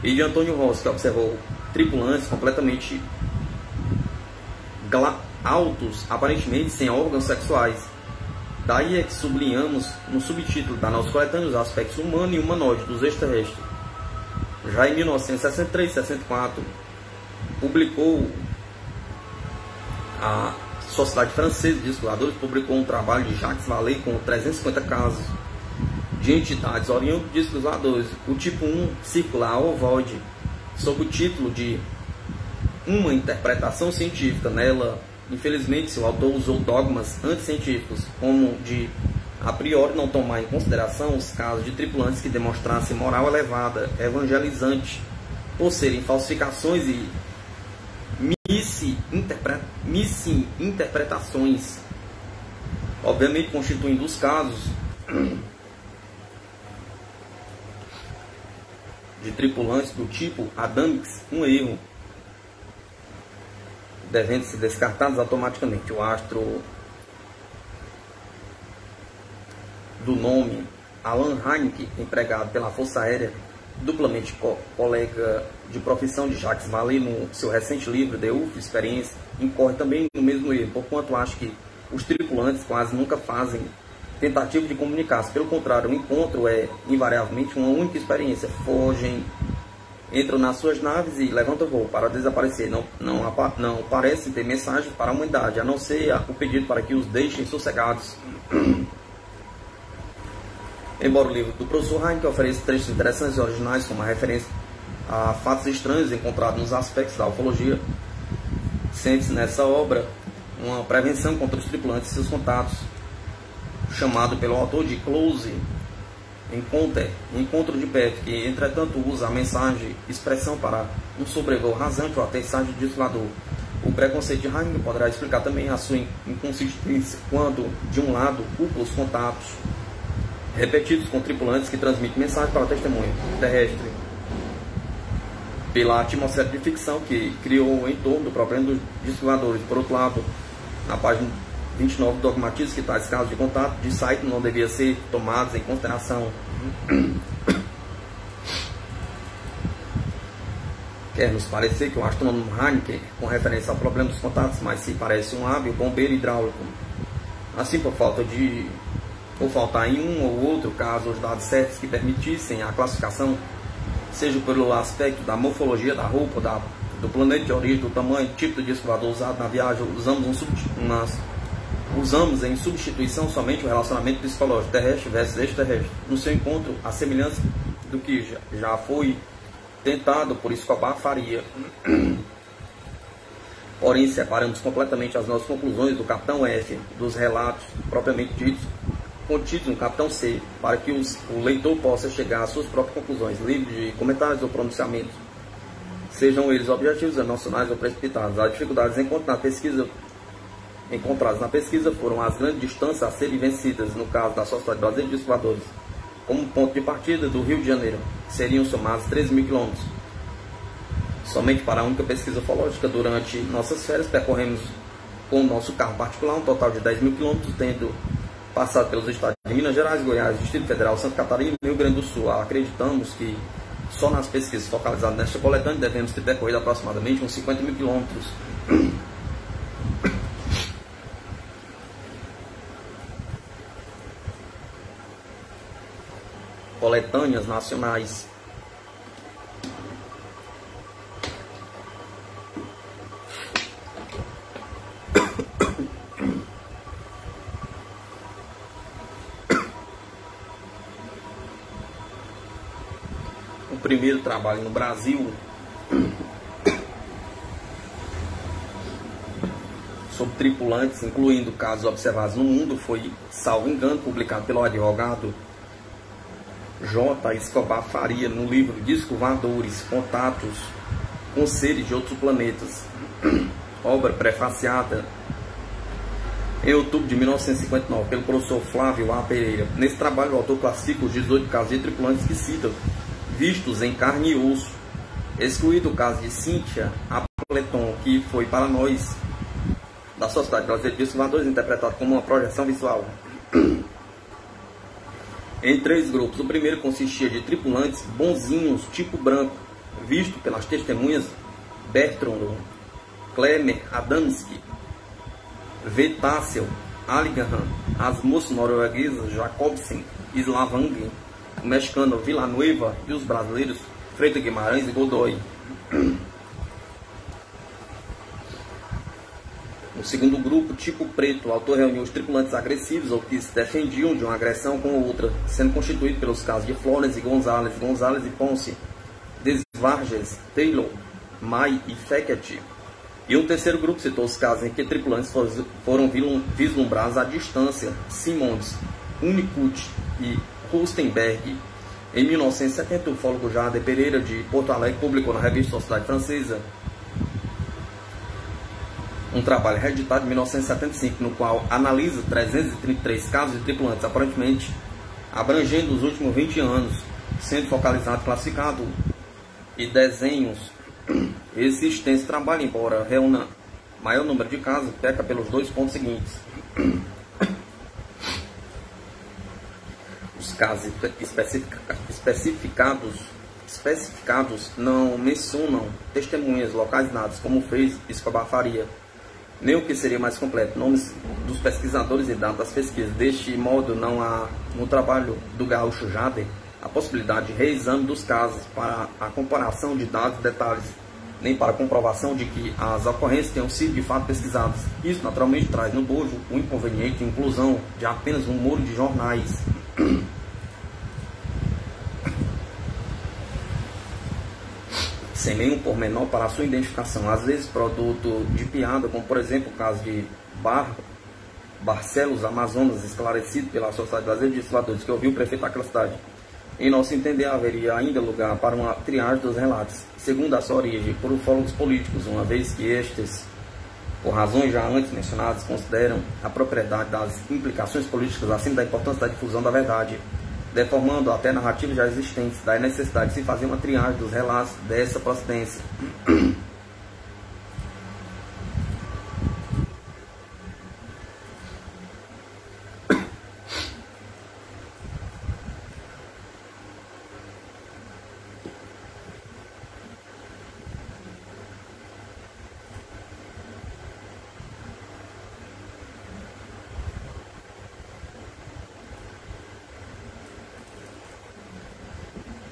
E de Antônio Rossi, que observou tripulantes completamente altos, aparentemente sem órgãos sexuais. Daí é que sublinhamos no subtítulo da nossa coletânea os aspectos humano e humanoide dos extraterrestres. Já em 1963 e 64, publicou a Sociedade Francesa de Escoladores publicou um trabalho de Jacques Vallée com 350 casos de entidades oriundas de escoladores, o tipo 1 circular ovoide, sob o título de Uma Interpretação Científica. Nela, infelizmente, seu autor usou dogmas anticientíficos, como de a priori não tomar em consideração os casos de tripulantes que demonstrassem moral elevada, evangelizante, por serem falsificações e misinterpretações, obviamente constituindo os casos de tripulantes do tipo Adamix um erro, devendo ser descartados automaticamente. O astro do nome Alan Heinck, empregado pela Força Aérea, duplamente colega de profissão de Jacques Vallée, no seu recente livro The Wolf Experience, incorre também no mesmo erro, porquanto acho que os tripulantes quase nunca fazem tentativa de comunicar-se. Pelo contrário, o encontro é invariavelmente uma única experiência. Fogem, entram nas suas naves e levantam voo para desaparecer. Não parecem ter mensagem para a humanidade, a não ser o pedido para que os deixem sossegados. Embora o livro do professor Heinck ofereça trechos interessantes e originais, como a referência a fatos estranhos encontrados nos aspectos da ufologia, sente-se nessa obra uma prevenção contra os tripulantes e seus contatos, chamado pelo autor de Close Encontro de perto, que entretanto usa a mensagem expressão para um sobrevoo rasante ou aterrissagem de desfilador. O preconceito de Heinck poderá explicar também a sua inconsistência quando, de um lado, culpa os contatos repetidos com tripulantes que transmitem mensagem para a testemunha terrestre, pela atmosfera de ficção que criou em torno do problema dos desfiladores. Por outro lado, na página 29 do dogmatismo, que tais casos de contato de site não deviam ser tomados em consideração. Quer nos parecer que o astrônomo Heinck, com referência ao problema dos contatos, mas se parece um hábil bombeiro hidráulico. Assim, por faltar em um ou outro caso os dados certos que permitissem a classificação, seja pelo aspecto da morfologia da roupa, do planeta de origem, do tamanho, tipo de escoador usado na viagem, usamos em substituição somente o relacionamento psicológico terrestre versus extraterrestre. No seu encontro, a semelhança do que já foi tentado por Escobar Faria. Porém, separamos completamente as nossas conclusões do capitão F dos relatos propriamente ditos contidos no capitão C, para que o leitor possa chegar às suas próprias conclusões, livre de comentários ou pronunciamentos, sejam eles objetivos, emocionais ou precipitados. As dificuldades encontradas na pesquisa foram as grandes distâncias a serem vencidas, no caso da Sociedade Brasileira de Escoadores, como ponto de partida do Rio de Janeiro, que seriam somados 13.000 quilômetros. Somente para a única pesquisa ufológica, durante nossas férias, percorremos com o nosso carro particular um total de 10.000 quilômetros, tendo passado pelos estados de Minas Gerais, Goiás, Distrito Federal, Santa Catarina e Rio Grande do Sul. Acreditamos que só nas pesquisas focalizadas nesta coletânea devemos ter percorrido aproximadamente uns 50.000 quilômetros. Coletâneas nacionais. O primeiro trabalho no Brasil sobre tripulantes, incluindo casos observados no mundo, foi, salvo engano, publicado pelo advogado J. Escobar Faria no livro Discos Voadores, Contatos com Seres de Outros Planetas, obra prefaciada em outubro de 1959 pelo professor Flávio A. Pereira. Nesse trabalho, o autor classifica os 18 casos de tripulantes que citam vistos em carne e osso, excluído o caso de Cíntia Appleton, que foi para nós da Sociedade Brasileira de Escoadores interpretado como uma projeção visual em 3 grupos. O primeiro consistia de tripulantes bonzinhos, tipo branco, visto pelas testemunhas Bertrand, Klemer, Adamski, Vetácel, Aligan, as moças norueguesas Jacobsen, Slavangen, o mexicano Villanueva e os brasileiros Freitas Guimarães e Godoy. O segundo grupo, tipo preto, o autor reuniu os tripulantes agressivos ou que se defendiam de uma agressão com outra, sendo constituído pelos casos de Flores e Gonzalez, Gonzalez e Ponce, Desvarges, Taylor, May e Fekete. E o terceiro grupo citou os casos em que tripulantes foram vislumbrados à distância, Simons, Unicut e Rustenberg. Em 1970, o ufólogo Jader Pereira de Porto Alegre publicou na revista Sociedade Francesa um trabalho reeditado em 1975, no qual analisa 333 casos de tripulantes, aparentemente abrangendo os últimos 20 anos, sendo focalizado, classificado e desenhos. Esse extenso trabalho, embora reúna maior número de casos, peca pelos 2 pontos seguintes. Os casos especificados não mencionam testemunhas localizadas, como fez Escobar Faria, nem o que seria mais completo, nomes dos pesquisadores e datas das pesquisas. Deste modo, não há no trabalho do gaúcho Jader a possibilidade de reexame dos casos para a comparação de dados e detalhes, nem para a comprovação de que as ocorrências tenham sido de fato pesquisadas. Isso naturalmente traz no bojo o inconveniente de inclusão de apenas um muro de jornais. Sem nenhum pormenor para a sua identificação, às vezes produto de piada, como por exemplo o caso de Barcelos, Amazonas, esclarecido pela Sociedade Brasileira de Legisladores, que ouviu o prefeito daquela cidade. Em nosso entender, haveria ainda lugar para uma triagem dos relatos, segundo a sua origem, por ufólogos políticos, uma vez que estes, por razões já antes mencionadas, consideram a propriedade das implicações políticas acima da importância da difusão da verdade, deformando até narrativas já existentes, da necessidade de se fazer uma triagem dos relatos dessa procedência.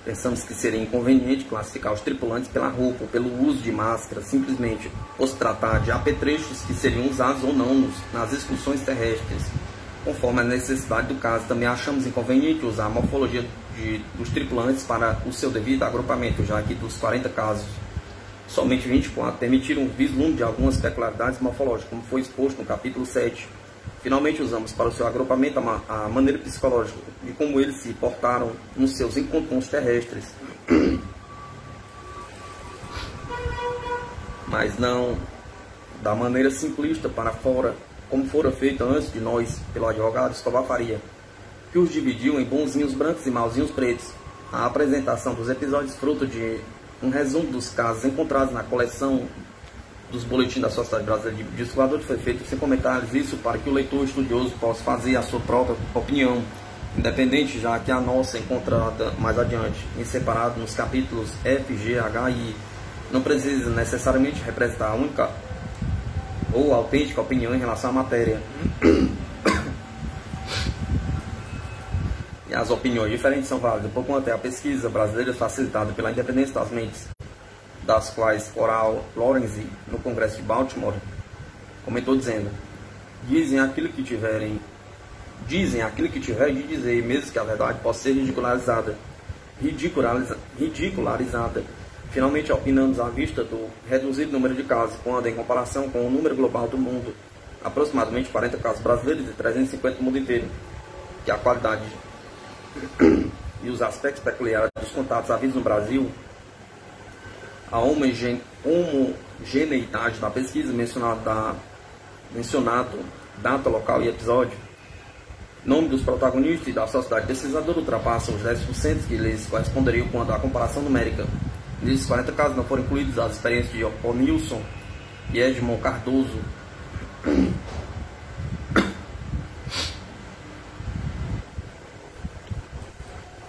Pensamos que seria inconveniente classificar os tripulantes pela roupa ou pelo uso de máscara, simplesmente por se tratar de apetrechos que seriam usados ou não nas excursões terrestres, conforme a necessidade do caso. Também achamos inconveniente usar a morfologia dos tripulantes para o seu devido agrupamento, já que dos 40 casos, somente 24 permitiram o vislumbre de algumas peculiaridades morfológicas, como foi exposto no capítulo 7. Finalmente, usamos para o seu agrupamento a maneira psicológica de como eles se portaram nos seus encontros terrestres. Mas não da maneira simplista para fora, como fora feito antes de nós pelo advogado Escobar Faria, que os dividiu em bonzinhos brancos e mauzinhos pretos. A apresentação dos episódios fruto de um resumo dos casos encontrados na coleção dos boletins da Sociedade Brasileira de Descobridores foi feito sem comentários, isso para que o leitor estudioso possa fazer a sua própria opinião, independente, já que a nossa é encontrada mais adiante, em separado nos capítulos F, G, H e I. Não precisa necessariamente representar a única ou autêntica opinião em relação à matéria. E as opiniões diferentes são válidas, porquanto é a pesquisa brasileira facilitada pela independência das mentes, das quais Coral Lawrence, no Congresso de Baltimore, comentou dizendo: dizem aquilo que tiverem de dizer, mesmo que a verdade possa ser ridicularizada. Finalmente, opinamos à vista do reduzido número de casos, quando em comparação com o número global do mundo, aproximadamente 40 casos brasileiros e 350 no mundo inteiro, que a qualidade e os aspectos peculiares dos contatos havidos no Brasil, a homogeneidade da pesquisa mencionado data, local e episódio, nome dos protagonistas e da sociedade pesquisadora ultrapassam os 10% que lhes corresponderiam quando a comparação numérica. Nesses 40 casos não foram incluídos as experiências de O'Nilson e Edmond Cardoso.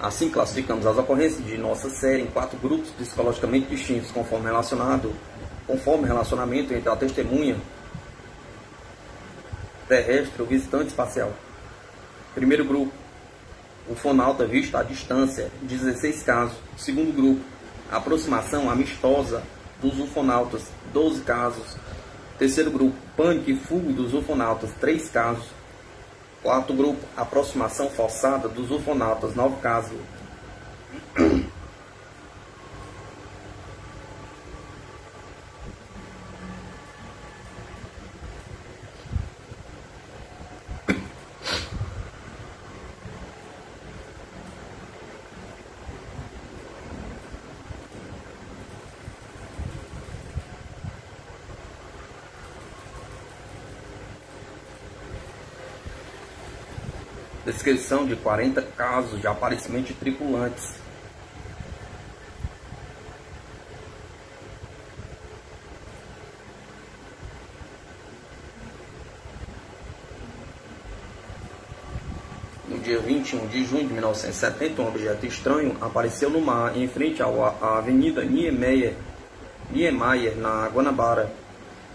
Assim, classificamos as ocorrências de nossa série em 4 grupos psicologicamente distintos, conforme relacionamento entre a testemunha terrestre e o visitante espacial. Primeiro grupo, ufonauta visto à distância, 16 casos. Segundo grupo, aproximação amistosa dos ufonautas, 12 casos. Terceiro grupo, Pânico e fuga dos ufonautas, 3 casos. Quarto grupo, aproximação forçada dos ufonautas, 9 casos. Descrição de 40 casos de aparecimento de tripulantes. No dia 21 de junho de 1970, um objeto estranho apareceu no mar em frente à Avenida Niemeyer, na Guanabara,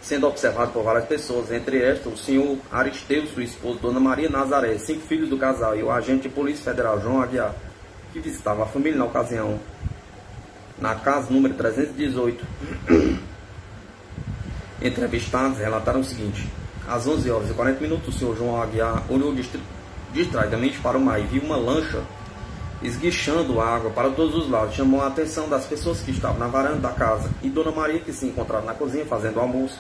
sendo observado por várias pessoas, entre estas o senhor Aristeu, sua esposa, Dona Maria Nazaré, 5 filhos do casal, e o agente de Polícia Federal João Aguiar, que visitava a família na ocasião, na casa número 318. Entrevistados relataram o seguinte: às 11h40, o senhor João Aguiar olhou distraidamente para o mar e viu uma lancha esguichando água para todos os lados. Chamou a atenção das pessoas que estavam na varanda da casa e Dona Maria, que se encontrava na cozinha fazendo almoço.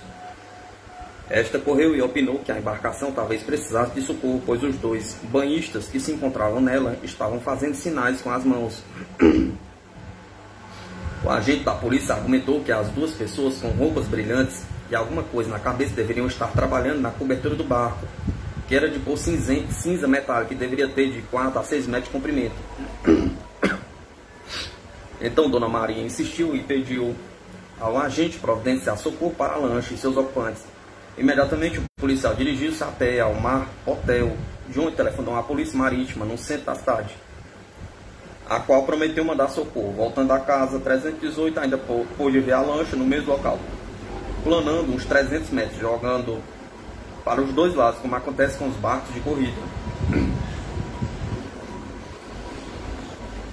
Esta correu e opinou que a embarcação talvez precisasse de socorro, pois os 2 banhistas que se encontravam nela estavam fazendo sinais com as mãos. O agente da polícia argumentou que as 2 pessoas com roupas brilhantes e alguma coisa na cabeça deveriam estar trabalhando na cobertura do barco, que era de cor cinza metálica, que deveria ter de 4 a 6 metros de comprimento. Então Dona Maria insistiu e pediu ao agente providenciar socorro para a lancha e seus ocupantes. Imediatamente o policial dirigiu-se a pé ao Mar Hotel, de onde telefonou à polícia marítima no centro da cidade, a qual prometeu mandar socorro. Voltando à casa 318, ainda pôde ver a lancha no mesmo local, planando uns 300 metros, jogando para os 2 lados, como acontece com os barcos de corrida.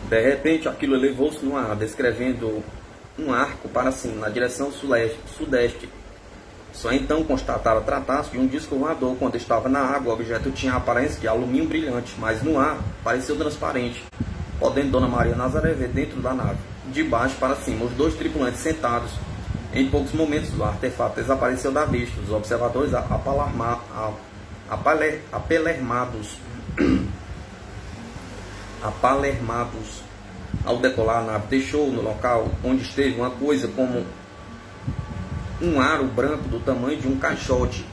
De repente, aquilo elevou-se no ar, descrevendo um arco para cima, na direção sudeste. Só então constataram tratar-se de um disco voador. Quando estava na água, o objeto tinha a aparência de alumínio brilhante, mas no ar pareceu transparente, podendo Dona Maria Nazaré ver dentro da nave, de baixo para cima, os 2 tripulantes sentados. Em poucos momentos, o artefato desapareceu da vista. Os observadores apalermados ao decolar a nave, deixou no local onde esteve uma coisa como um aro branco do tamanho de um caixote,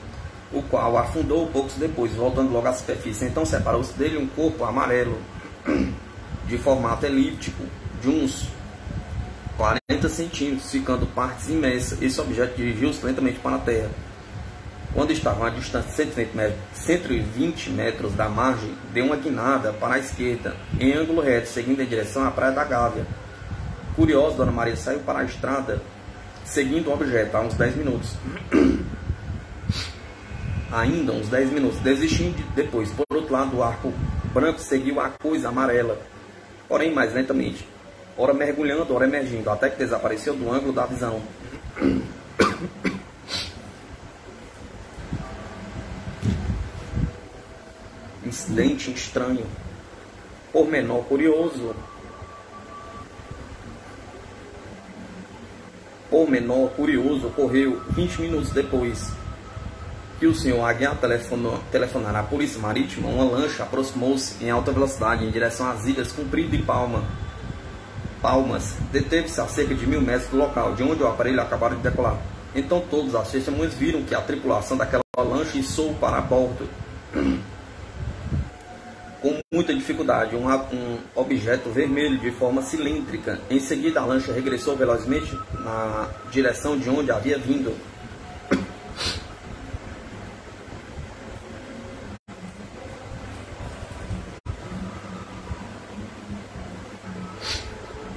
o qual afundou poucos depois, voltando logo à superfície. Então separou-se dele um corpo amarelo de formato elíptico de uns 40 centímetros, ficando partes imensas. Esse objeto dirigiu-se lentamente para a terra. Quando estava a distância de 120 metros da margem, deu uma guinada para a esquerda, em ângulo reto, seguindo em direção à Praia da Gávea. Curioso, Dona Maria saiu para a estrada, seguindo o objeto, há uns 10 minutos. Ainda uns 10 minutos, desistindo depois. Por outro lado, o arco branco seguiu a coisa amarela, porém mais lentamente, ora mergulhando, ora emergindo, até que desapareceu do ângulo da visão. Incidente estranho. Pormenor curioso. Ocorreu 20 minutos depois que o senhor Aguiar telefonara à polícia marítima. Uma lancha aproximou-se em alta velocidade em direção às ilhas Comprido e Palmas. Deteve-se a cerca de 1000 metros do local de onde o aparelho acabara de decolar. Então todos as testemunhas viram que a tripulação daquela lancha içou para bordo com muita dificuldade um objeto vermelho de forma cilíndrica. Em seguida, a lancha regressou velozmente na direção de onde havia vindo.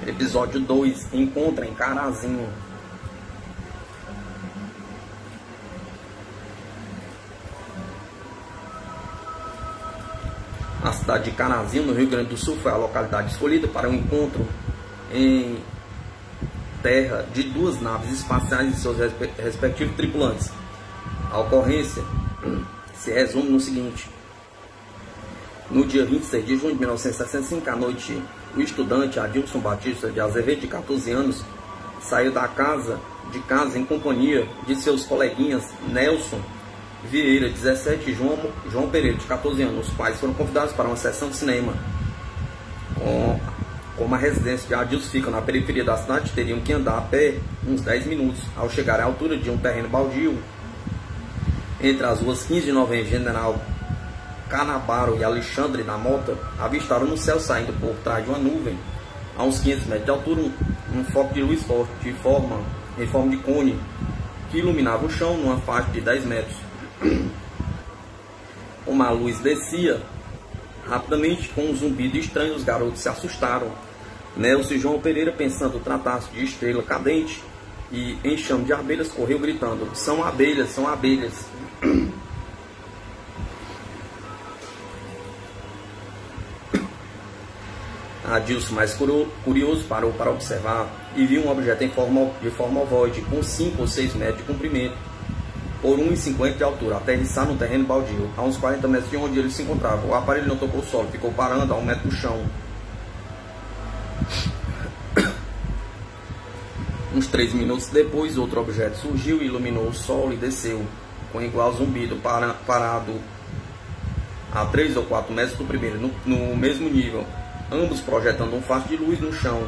Episódio 2. Encontra em Carazinho. A cidade de Carazinho, no Rio Grande do Sul, foi a localidade escolhida para um encontro em terra de 2 naves espaciais e seus respectivos tripulantes. A ocorrência se resume no seguinte: no dia 26 de junho de 1965, à noite, o estudante Adilson Batista de Azevedo, de 14 anos, saiu de casa em companhia de seus coleguinhas Nelson Vieira, 17, e João Pereira, de 14 anos, os quais foram convidados para uma sessão de cinema. Como a residência de Adilson fica na periferia da cidade, teriam que andar a pé uns 10 minutos. Ao chegar à altura de um terreno baldio, entre as ruas 15 de novembro, General Canabaro e Alexandre da Mota, avistaram no céu, saindo por trás de uma nuvem, a uns 500 metros de altura, um foco de luz forte, em forma de cone, que iluminava o chão numa faixa de 10 metros. Como a luz descia rapidamente, com um zumbido estranho, os garotos se assustaram. Nelson e João Pereira, pensando tratar-se de estrela cadente e enxame de abelhas, correu gritando: "São abelhas, são abelhas!" Adilson, mais curioso, parou para observar e viu um objeto de forma ovoide, com 5 ou 6 metros de comprimento, por 1,50 de altura, aterrissar no terreno baldio, a uns 40 metros de onde ele se encontrava. O aparelho não tocou o solo, ficou parando a 1 metro do chão. Uns 3 minutos depois, outro objeto surgiu, iluminou o solo e desceu, com igual zumbido, parado a 3 ou 4 metros do primeiro, no mesmo nível, ambos projetando um facho de luz no chão.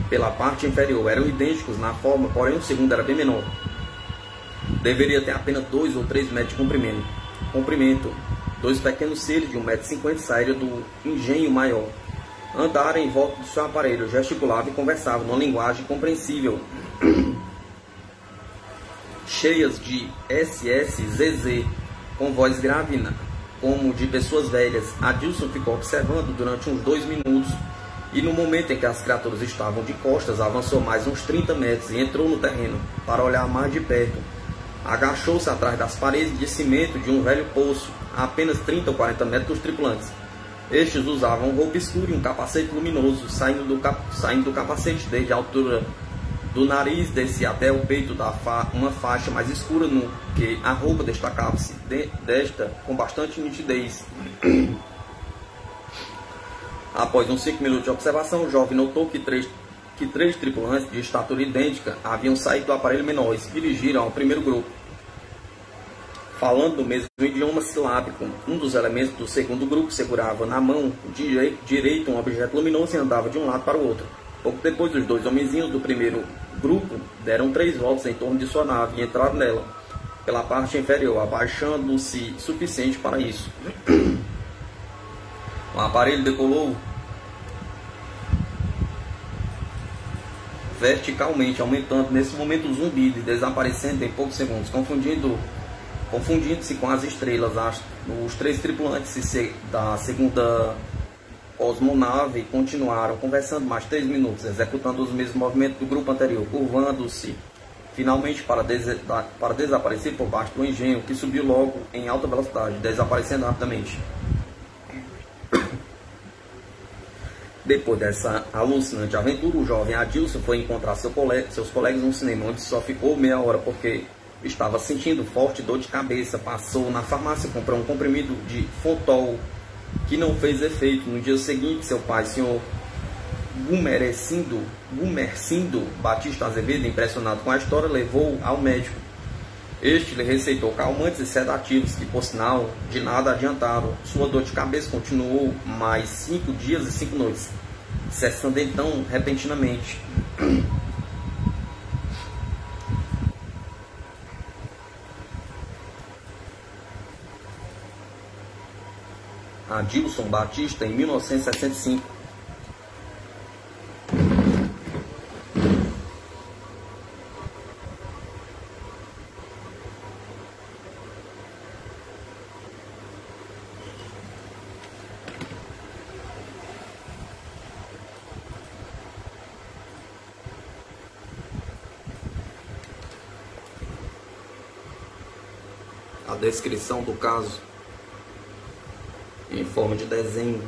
Pela parte inferior, eram idênticos na forma, porém o segundo era bem menor. Deveria ter apenas 2 ou 3 metros de comprimento. 2 pequenos seres de 1,50 m saíram do engenho maior. Andaram em volta do seu aparelho, gesticulavam e conversavam numa linguagem compreensível, cheias de SSZZ, com voz grave, como de pessoas velhas. Adilson ficou observando durante uns 2 minutos e, no momento em que as criaturas estavam de costas, avançou mais uns 30 metros e entrou no terreno para olhar mais de perto. Agachou-se atrás das paredes de cimento de um velho poço, a apenas 30 ou 40 metros dos tripulantes. Estes usavam roupa escura e um capacete luminoso, saindo do capacete desde a altura do nariz, descia até o peito uma faixa mais escura, no que a roupa destacava-se desta com bastante nitidez. Após uns 5 minutos de observação, o jovem notou que três tripulantes de estatura idêntica haviam saído do aparelho menor e se dirigiram ao primeiro grupo, falando no mesmo idioma silábico. Um dos elementos do segundo grupo segurava na mão direita um objeto luminoso e andava de um lado para o outro. Pouco depois, os 2 homenzinhos do primeiro grupo deram 3 voltas em torno de sua nave e entraram nela pela parte inferior, abaixando-se suficiente para isso. O aparelho decolou verticalmente, aumentando nesse momento o zumbido e desaparecendo em poucos segundos, confundindo-se com as estrelas. Os 3 tripulantes da segunda cosmonave continuaram conversando mais 3 minutos, executando os mesmos movimentos do grupo anterior, curvando-se finalmente para desaparecer por baixo do engenho, que subiu logo em alta velocidade, desaparecendo rapidamente. Depois dessa alucinante aventura, o jovem Adilson foi encontrar seus colegas no cinema, onde só ficou meia hora porque estava sentindo forte dor de cabeça. Passou na farmácia, comprou um comprimido de Fontol, que não fez efeito. No dia seguinte, seu pai, senhor Gumercindo Batista Azevedo, impressionado com a história, levou ao médico. Este lhe receitou calmantes e sedativos que, por sinal, de nada adiantaram. Sua dor de cabeça continuou mais 5 dias e 5 noites, cessando então repentinamente. Adilson Batista, em 1965. A descrição do caso em forma de desenho.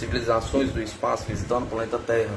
civilizações do espaço visitando o planeta Terra.